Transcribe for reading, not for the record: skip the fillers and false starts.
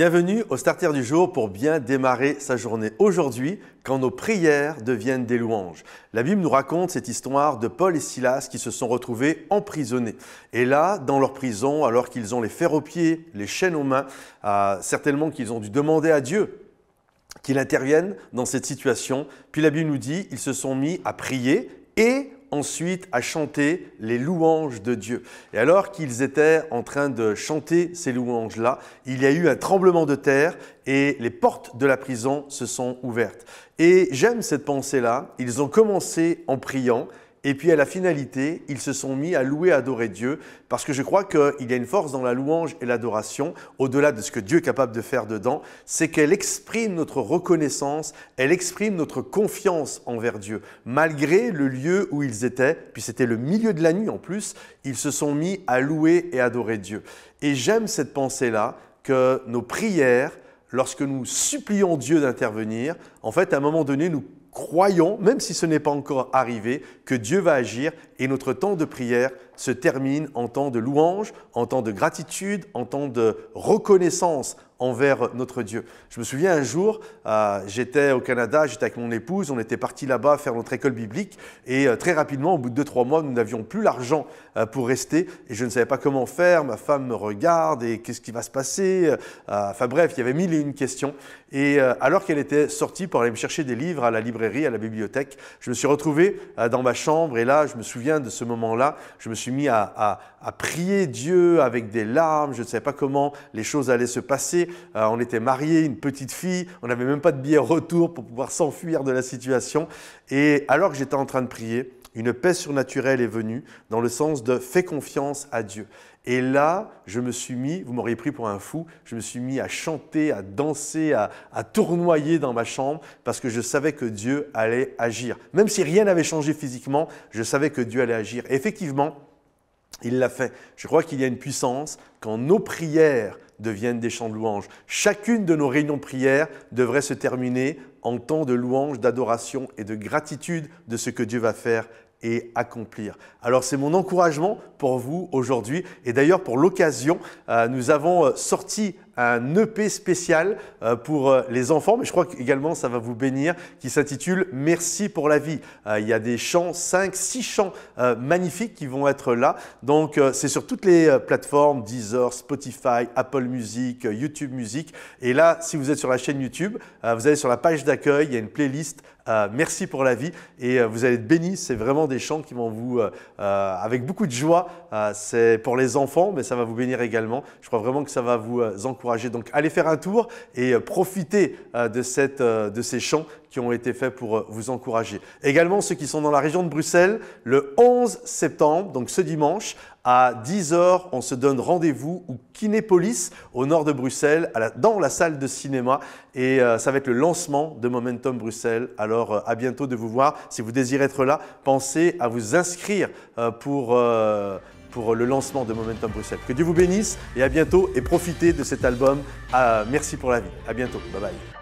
Bienvenue au Starter du jour pour bien démarrer sa journée. Aujourd'hui, quand nos prières deviennent des louanges. La Bible nous raconte cette histoire de Paul et Silas qui se sont retrouvés emprisonnés. Et là, dans leur prison, alors qu'ils ont les fers aux pieds, les chaînes aux mains, certainement qu'ils ont dû demander à Dieu qu'il intervienne dans cette situation. Puis la Bible nous dit qu'ils se sont mis à prier et ensuite à chanter les louanges de Dieu. Et alors qu'ils étaient en train de chanter ces louanges-là, il y a eu un tremblement de terre et les portes de la prison se sont ouvertes. Et j'aime cette pensée-là. Ils ont commencé en priant et puis à la finalité, ils se sont mis à louer, à adorer Dieu parce que je crois qu'il y a une force dans la louange et l'adoration, au-delà de ce que Dieu est capable de faire dedans, c'est qu'elle exprime notre reconnaissance, elle exprime notre confiance envers Dieu. Malgré le lieu où ils étaient, puis c'était le milieu de la nuit en plus, ils se sont mis à louer et adorer Dieu. Et j'aime cette pensée-là que nos prières, lorsque nous supplions Dieu d'intervenir, en fait, à un moment donné, nous croyons, même si ce n'est pas encore arrivé, que Dieu va agir et notre temps de prière se termine en temps de louange, en temps de gratitude, en temps de reconnaissance envers notre Dieu. Je me souviens un jour, j'étais au Canada, j'étais avec mon épouse, on était partis là-bas faire notre école biblique et très rapidement, au bout de 2-3 mois, nous n'avions plus l'argent pour rester et je ne savais pas comment faire. Ma femme me regarde et qu'est-ce qui va se passer? Enfin bref, il y avait mille et une questions. Et alors qu'elle était sortie pour aller me chercher des livres à la librairie, à la bibliothèque, je me suis retrouvé dans ma chambre et là, je me souviens de ce moment-là, je me suis mis à prier Dieu avec des larmes, je ne savais pas comment les choses allaient se passer. On était mariés, une petite fille, on n'avait même pas de billet retour pour pouvoir s'enfuir de la situation. Et alors que j'étais en train de prier, une paix surnaturelle est venue dans le sens de « fais confiance à Dieu ». Et là, je me suis mis, vous m'auriez pris pour un fou, je me suis mis à chanter, à danser, à tournoyer dans ma chambre parce que je savais que Dieu allait agir. Même si rien n'avait changé physiquement, je savais que Dieu allait agir. Et effectivement, il l'a fait. Je crois qu'il y a une puissance quand nos prières deviennent des chants de louange. Chacune de nos réunions de prière devrait se terminer en temps de louange, d'adoration et de gratitude de ce que Dieu va faire et accomplir. Alors c'est mon encouragement pour vous aujourd'hui et d'ailleurs pour l'occasion, nous avons sorti un EP spécial pour les enfants, mais je crois également ça va vous bénir, qui s'intitule « Merci pour la vie ». Il y a des chants, 5-6 chants magnifiques qui vont être là. Donc c'est sur toutes les plateformes, Deezer, Spotify, Apple Music, YouTube Music. Et là, si vous êtes sur la chaîne YouTube, vous allez sur la page d'accueil, il y a une playlist Merci pour la vie et vous allez être bénis. C'est vraiment des chants qui vont vous, avec beaucoup de joie, c'est pour les enfants, mais ça va vous bénir également. Je crois vraiment que ça va vous encourager. Donc, allez faire un tour et profitez de ces chants qui ont été faits pour vous encourager. Également, ceux qui sont dans la région de Bruxelles, le 11 septembre, donc ce dimanche, à 10h, on se donne rendez-vous au Kinépolis, au nord de Bruxelles, dans la salle de cinéma. Et ça va être le lancement de Momentum Bruxelles. Alors, à bientôt de vous voir. Si vous désirez être là, pensez à vous inscrire pour le lancement de Momentum Bruxelles. Que Dieu vous bénisse et à bientôt. Et profitez de cet album. Merci pour la vie. À bientôt. Bye bye.